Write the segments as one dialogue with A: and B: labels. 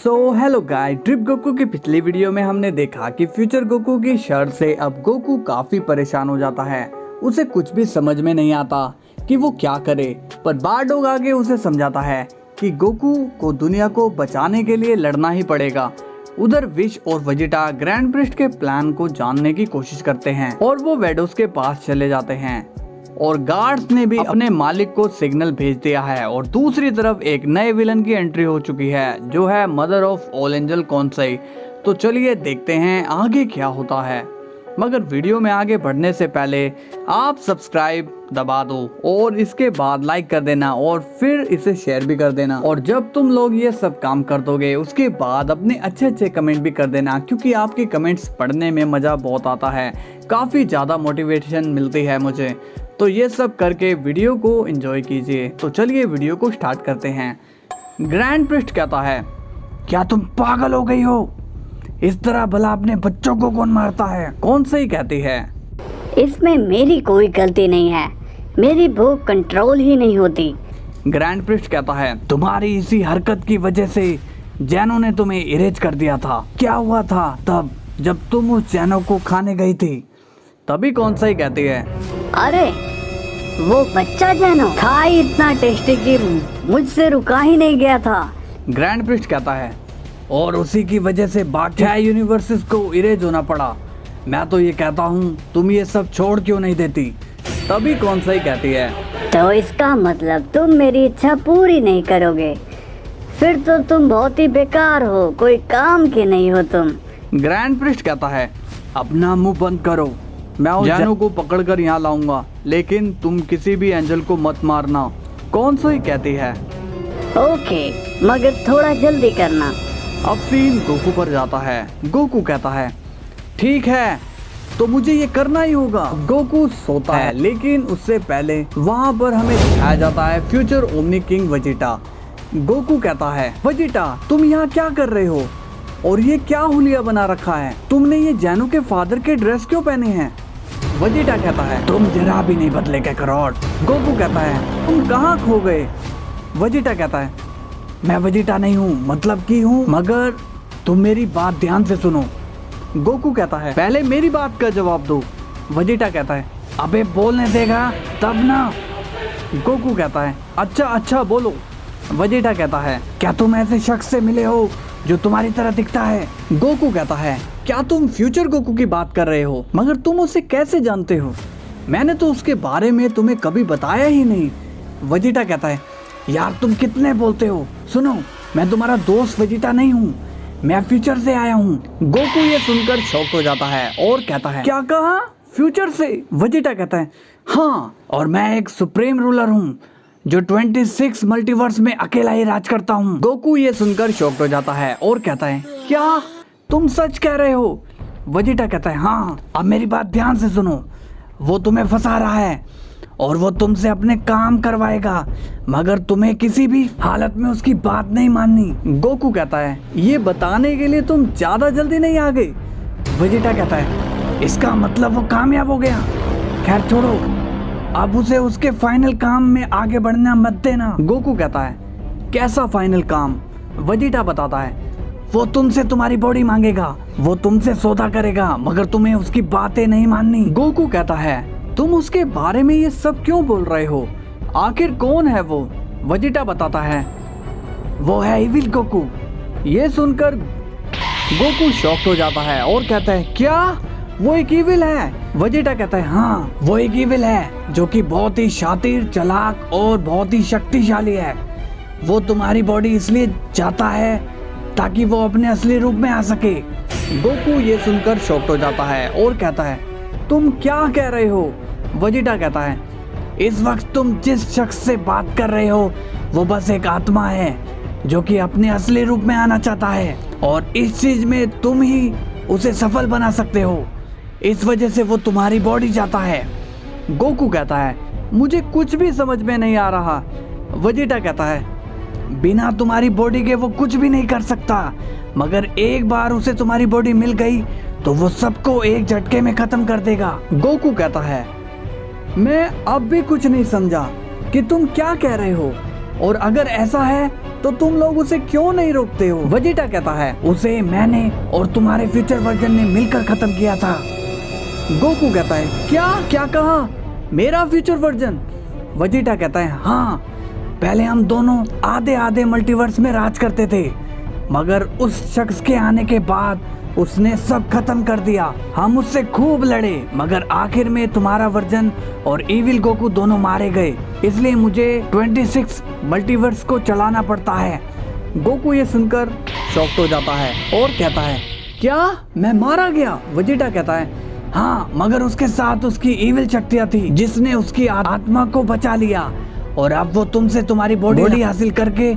A: Hello guys, trip Goku की पिछली video में हमने देखा कि फ्यूचर गोकू की शर्त से अब गोकू काफी परेशान हो जाता है। उसे कुछ भी समझ में नहीं आता कि वो क्या करे, पर बारडोग आगे उसे समझाता है कि गोकू को दुनिया को बचाने के लिए लड़ना ही पड़ेगा। उधर विश और वेजिटा ग्रैंड प्रिस्ट के प्लान को जानने की कोशिश करते हैं और वो वेडोस के पास चले जाते हैं और गार्ड्स ने भी अपने मालिक को सिग्नल भेज दिया है। और दूसरी तरफ एक नए विलन की एंट्री हो चुकी है जो है मदर ऑफ ऑल एंजल कॉन्साई। तो चलिए देखते हैं आगे क्या होता है, मगर वीडियो में आगे बढ़ने से पहले आप सब्सक्राइब दबा दो और इसके बाद लाइक कर देना और फिर इसे शेयर भी कर देना। और जब तुम लोग ये सब काम कर दोगे उसके बाद अपने अच्छे कमेंट भी कर देना, क्योंकि आपके कमेंट्स पढ़ने में मज़ा बहुत आता है, काफ़ी ज़्यादा मोटिवेशन मिलती है मुझे। तो ये सब करके वीडियो को एंजॉय कीजिए। तो चलिए वीडियो को स्टार्ट करते हैं। ग्रैंड प्रिस्ट कहता है, क्या तुम पागल हो गई हो? इस तरह भला अपने बच्चों को कौन मारता है? कौन सही कहती है?
B: इसमें मेरी कोई गलती नहीं है, मेरी भूख कंट्रोल ही नहीं होती।
A: ग्रैंड प्रिस्ट कहता है, तुम्हारी इसी हरकत की वजह से जैनो ने तुम्हें इरेज कर दिया था। क्या हुआ था तब जब तुम उस जैनो को खाने गई थी? तभी कौन सही कहती है,
B: अरे वो बच्चा जैनो था ही इतना टेस्टी कि मुझसे रुका ही नहीं गया था।
A: ग्रैंड प्रिस्ट कहता है, और उसी की वजह से बाकी यूनिवर्सेस को इरेज होना पड़ा। मैं तो ये कहता हूँ तुम ये सब छोड़ क्यों नहीं देती? तभी कौन सही कहती है,
B: तो इसका मतलब तुम मेरी इच्छा पूरी नहीं करोगे, फिर तो तुम बहुत ही बेकार हो, कोई काम के नहीं हो तुम।
A: ग्रैंड प्रिस्ट कहता है, अपना मुंह बंद करो, मैं उस जैनो को पकड़कर यहाँ लाऊंगा, लेकिन तुम किसी भी एंजल को मत मारना। कौन सही कहती है,
B: ओके, मगर थोड़ा जल्दी करना।
A: अब सीन गोकू पर जाता है। गोकू कहता है, ठीक है तो मुझे ये करना ही होगा। गोकू सोता है, लेकिन उससे पहले वहाँ पर हमें दिखाया जाता है future omni king Vegeta. Goku कहता है, वेजिटा तुम यहाँ क्या कर रहे हो और ये क्या हुलिया बना रखा है? तुमने ये जैनो के फादर के ड्रेस क्यों पहने हैं? वेजिटा कहता है, तुम जरा भी नहीं बदले के करोड़। गोकू कहता है, तुम कहाँ खो गए? वेजिटा कहता है, मैं वेजिटा नहीं हूँ, मतलब की हूँ, मगर तुम मेरी बात ध्यान से सुनो। गोकू कहता है, पहले मेरी बात का जवाब दो। वेजिटा कहता है, अबे बोलने देगा तब ना। गोकू कहता है, अच्छा बोलो। वेजिटा कहता है, क्या तुम ऐसे शख्स से मिले हो जो तुम्हारी तरह दिखता है? गोकू कहता है, क्या तुम फ्यूचर गोकू की बात कर रहे हो? मगर तुम उसे कैसे जानते हो? मैंने तो उसके बारे में तुम्हें कभी बताया ही नहीं। वेजिटा कहता है, यार तुम कितने बोलते हो, सुनो मैं तुम्हारा दोस्त वेजिटा नहीं हूँ, मैं फ्यूचर से आया हूँ। गोकू ये सुनकर शॉक हो जाता है और कहता है, क्या कहा? फ्यूचर से? वेजिटा कहता है, हाँ, और मैं एक सुप्रीम रूलर हूँ जो 26 मल्टीवर्स में अकेला ही राज करता हूँ। गोकू ये सुनकर शॉक्ड हो जाता है और कहता है, क्या तुम सच कह रहे हो? वेजिटा कहता है, हाँ, अब मेरी बात ध्यान से सुनो, वो तुम्हें फंसा रहा है और वो तुमसे अपने काम करवाएगा, मगर तुम्हें किसी भी हालत में उसकी बात नहीं माननी। गोकू कहता है, ये बताने के लिए तुम ज्यादा जल्दी नहीं आ गए? वेजिटा कहता है, इसका मतलब वो कामयाब हो गया। खैर छोड़ो, अब उसे उसके फाइनल काम में आगे बढ़ना मत देना। गोकू कहता है, कैसा फाइनल काम? वेजिटा बताता है, वो तुमसे तुम्हारी बॉडी मांगेगा, वो तुमसे सौदा करेगा, मगर तुम्हें उसकी बातें नहीं माननी। गोकू कहता है, तुम उसके बारे में ये सब क्यों बोल रहे हो? आखिर कौन है वो? वेजिटा बताता है, वो है इविल गोकू। ये सुनकर गोकू शॉक्ड हो जाता है और कहता है, क्या वो एक इविल है? वेजिटा कहता है, हाँ, वो एक इविल है जो कि बहुत ही शातिर, चालाक और बहुत ही शक्तिशाली है। वो तुम्हारी बॉडी इसलिए चाहता है ताकि वो अपने असली रूप में आ सके। गोकू ये सुनकर शॉक्ड हो जाता है और कहता है, तुम क्या कह रहे हो? वेजिटा कहता है, इस वक्त तुम जिस शख्स से बात कर रहे हो वो बस एक आत्मा है जो कि अपने असली रूप में आना चाहता है, और इस चीज में तुम ही उसे सफल बना सकते हो, इस वजह से वो तुम्हारी बॉडी चाहता है। गोकू कहता है, मुझे कुछ भी समझ में नहीं आ रहा। वेजिटा कहता है, बिना तुम्हारी बॉडी के वो कुछ भी नहीं कर सकता, मगर एक बार उसे तुम्हारी बॉडी मिल गई तो वो सबको एक झटके में खत्म कर देगा। गोकू कहता है, मैं अब भी कुछ नहीं समझा कि तुम क्या कह रहे हो, और अगर ऐसा है तो तुम लोग उसे क्यों नहीं रोकते हो? वेजिटा कहता है उसे मैंने और तुम्हारे फ्यूचर वर्जन ने मिलकर खत्म किया था। गोकू कहता है क्या कहा? मेरा फ्यूचर वर्जन? वेजिटा कहता है हाँ, पहले हम दोनों आधे आधे मल्टीवर्स में राज करते थे, मगर उस शख्स के आने के बाद उसने सब खत्म कर दिया। हम उससे खूब लड़े, मगर आखिर में तुम्हारा वर्जन और इविल गोकू दोनों मारे गए, इसलिए मुझे 26 मल्टीवर्स को चलाना पड़ता है। गोकू ये सुनकर शॉक्ड हो जाता है और कहता है क्या मैं मारा गया? वेजिटा कहता है हाँ, मगर उसके साथ उसकी इविल शक्तियाँ थी जिसने उसकी आत्मा को बचा लिया, और अब वो तुमसे तुम्हारी बॉडी हासिल करके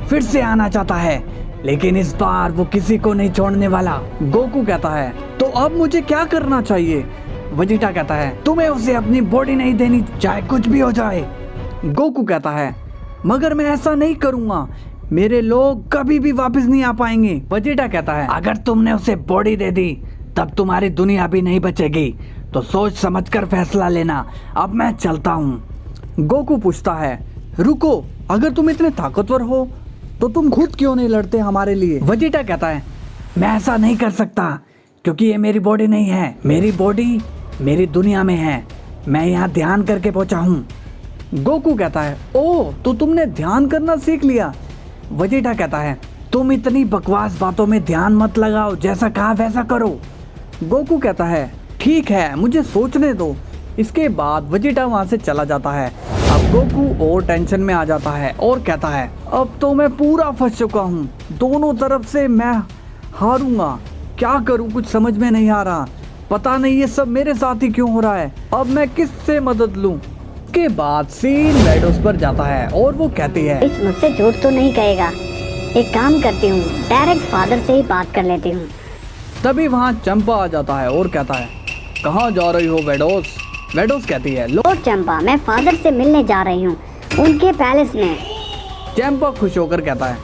A: फिर से आना चाहता है, लेकिन इस बार वो किसी को नहीं छोड़ने वाला। गोकू कहता है तो अब मुझे क्या करना चाहिए? वेजिटा कहता है तुम्हें उसे अपनी बॉडी नहीं देनी, चाहे कुछ भी हो जाए। गोकू कहता है मगर मैं ऐसा नहीं करूँगा, मेरे लोग कभी भी वापस नहीं आ पाएंगे। वेजिटा कहता है अगर तुमने उसे बॉडी दे दी तब तुम्हारी दुनिया भी नहीं बचेगी, तो सोच समझकर फैसला लेना, अब मैं चलता हूँ। गोकू पूछता है रुको, अगर तुम इतने ताकतवर हो तो तुम खुद क्यों नहीं लड़ते हमारे लिए? वेजिटा कहता है मैं ऐसा नहीं कर सकता, क्योंकि ये मेरी बॉडी नहीं है, मेरी बॉडी मेरी दुनिया में है, मैं यहाँ ध्यान करके पहुंचा हूँ। गोकू कहता है ओह, तो तुमने ध्यान करना सीख लिया? वेजिटा कहता है तुम इतनी बकवास बातों में ध्यान मत लगाओ, जैसा कहा वैसा करो। गोकू कहता है ठीक है, मुझे सोचने दो। इसके बाद वेजिटा वहाँ से चला जाता है। अब गोकू और टेंशन में आ जाता है और कहता है अब तो मैं पूरा फंस चुका हूँ, दोनों तरफ से मैं हारूंगा, क्या करूँ कुछ समझ में नहीं आ रहा, पता नहीं ये सब मेरे साथ ही क्यों हो रहा है, अब मैं किससे मदद लूँ? के बाद सीन वेडोस पर जाता है और वो कहती है
B: इस मुझसे झूठ तो नहीं कहेगा, एक काम करती हूँ, डायरेक्ट फादर से ही बात कर लेती हूँ।
A: तभी वहाँ चंपा आ जाता है और कहता है कहाँ जा रही हो वेडोस? वेडोस कहती है
B: लॉर्ड चंपा, मैं फादर से मिलने जा रही हूँ, उनके पैलेस में।
A: चंपा खुश होकर कहता है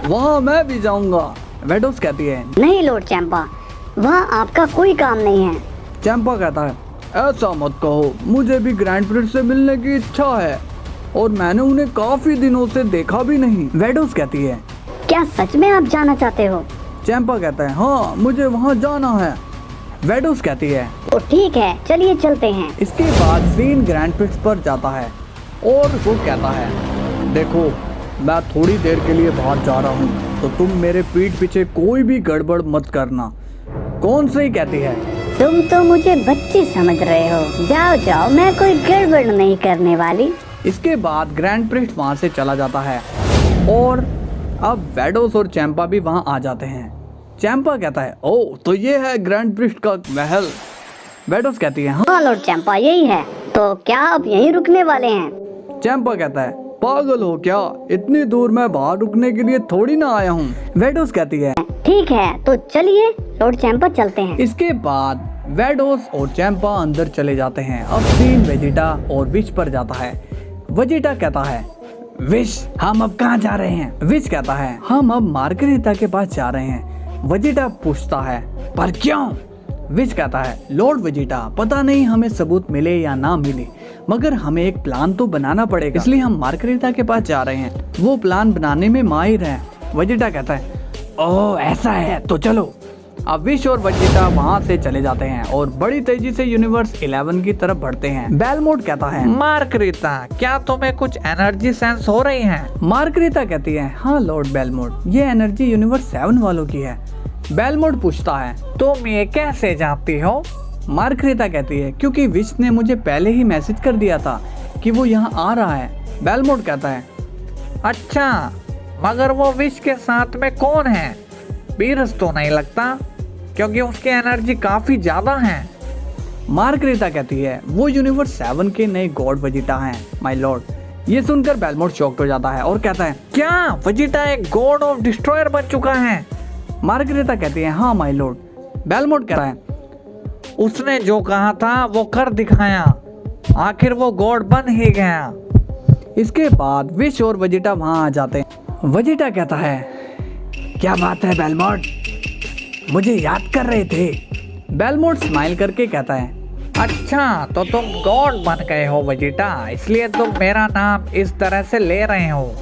A: वहाँ मैं भी जाऊँगा। वेडोस कहती है
B: नहीं लॉर्ड चंपा, वहाँ आपका कोई काम नहीं है।
A: चंपा कहता है ऐसा मत कहो, मुझे भी ग्रैंड प्रिंस से मिलने की इच्छा है और मैंने उन्हें काफी दिनों से देखा भी नहीं। वेडोस कहती है
B: क्या सच में आप जाना चाहते हो?
A: चंपा कहता है हाँ, मुझे वहाँ जाना है। वेडोस कहती है
B: तो ठीक है, चलिए चलते हैं।
A: इसके बाद सीन ग्रैंड प्रिंस पर जाता है और वो कहता है देखो, मैं थोड़ी देर के लिए बाहर जा रहा हूँ, तो तुम मेरे पीठ पीछे कोई भी गड़बड़ मत करना। कौन सही कहती है
B: तुम तो मुझे बच्ची समझ रहे हो, जाओ जाओ, मैं कोई गड़बड़ नहीं करने वाली।
A: इसके बाद ग्रैंड प्रिंस वहाँ से चला जाता है और अब वेडोस और चैंपा भी वहाँ आ जाते हैं। चैंपा कहता है ओह, तो ये है ग्रैंड प्रिंस का महल। वेडोस कहती है
B: हाँ लॉर्ड चंपा, यही है, तो क्या आप यहीं रुकने वाले हैं?
A: चैंपा कहता है पागल हो क्या, इतनी दूर मैं बाहर रुकने के लिए थोड़ी ना आया हूँ। वेडोस कहती है
B: ठीक है, तो चलिए लॉर्ड चंपा चलते हैं।
A: इसके बाद वेडोस और चैंपा अंदर चले जाते हैं। अब सीन वेजिटा और विश पर जाता है। वेजिटा कहता है विश, हम अब कहाँ जा रहे हैं? विश कहता है हम अब मार्गरेटा के पास जा रहे हैं। वेजिटा पूछता है पर क्यों? विश कहता है लॉर्ड वेजिटा, पता नहीं हमें सबूत मिले या ना मिले, मगर हमें एक प्लान तो बनाना पड़ेगा, इसलिए हम मार्गरेटा के पास जा रहे हैं, वो प्लान बनाने में माहिर है। वेजिटा कहता है ओह ऐसा है, तो चलो। अब विश और वेजिटा वहाँ से चले जाते हैं और बड़ी तेजी से यूनिवर्स 11 की तरफ बढ़ते हैं। बेलमोट कहता है
C: मार्गरेटा, क्या तुम्हें कुछ एनर्जी सेंस हो रही है?
A: मार्गरेटा कहती है हाँ लॉर्ड बेलमोट, ये एनर्जी यूनिवर्स 7 वालों की है। बेलमोट पूछता है
C: तुम ये कैसे जानती हो?
A: मार्गरेटा कहती है क्योंकि विश ने मुझे पहले ही मैसेज कर दिया था कि वो यहाँ आ रहा है। बेलमोट कहता है
C: अच्छा, मगर वो विश के साथ में कौन है? बीरस तो नहीं लगता, क्योंकि उसकी एनर्जी काफी ज्यादा है।
A: मार्गरेटा कहती है वो यूनिवर्स 7 के नए गॉड वेजिटा हैं माय लॉर्ड। ये सुनकर बेलमोट शॉक्ड हो जाता है और कहता है
C: क्या वेजिटा एक गॉड ऑफ डिस्ट्रॉयर बन चुका है?
A: मार्गरेटा कहती है हाँ माय लॉर्ड। बेलमोट कहता है
C: उसने जो कहा था वो कर दिखाया, आखिर वो गॉड बन ही गया।
A: इसके बाद विश और वेजिटा वहाँ आ जाते हैं। वेजिटा कहता है क्या बात है बेलमोट, मुझे याद कर रहे थे? बेलमोट स्माइल करके कहता है
C: अच्छा, तो तुम गॉड बन गए हो वेजिटा, इसलिए तुम मेरा नाम इस तरह से ले रहे हो।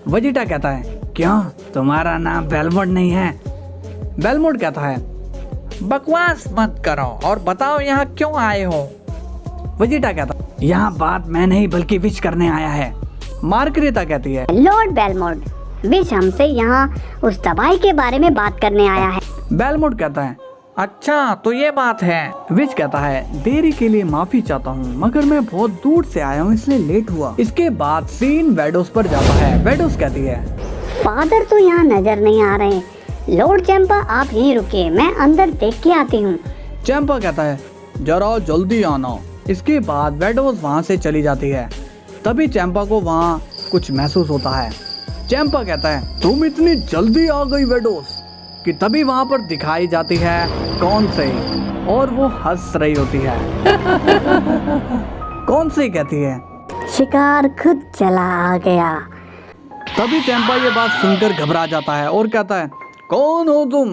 A: वेजिटा कहता है क्यों, तुम्हारा नाम बेलमोंड नहीं है? बेलमोंड कहता है,
C: बकवास मत करो और बताओ यहाँ क्यों आए हो।
A: वेजिटा कहता है, यहाँ बात मैं नहीं बल्कि विश करने आया है। मार्गरेटा कहती है,
B: लॉर्ड बेलमोंड, विश हमसे यहाँ उस तबाही के बारे में बात करने आया है।
A: बेलमोंड कहता है,
C: अच्छा तो ये बात है।
A: विश कहता है, देरी के लिए माफी चाहता हूँ मगर मैं बहुत दूर से आया हूँ इसलिए लेट हुआ। इसके बाद सीन वेडोस पर जाता है। वेडोस कहती है,
B: फादर तो यहाँ नजर नहीं आ रहे। लॉर्ड चैंपा आप यहीं रुकिए, मैं अंदर देख के आती हूँ।
A: चैंपा कहता है, जरा जल्दी आना। इसके बाद वेडोस वहाँ से चली जाती है। तभी चैंपा को वहाँ कुछ महसूस होता है। चैंपा कहता है, तुम इतनी जल्दी आ गई वेडोस, कि तभी वहाँ पर दिखाई जाती है कौन से, और वो हंस रही होती है। कौन से कहती है,
B: शिकार खुद चला आ गया।
A: तभी चैंपा ये बात सुनकर घबरा जाता है और कहता है, कौन हो तुम?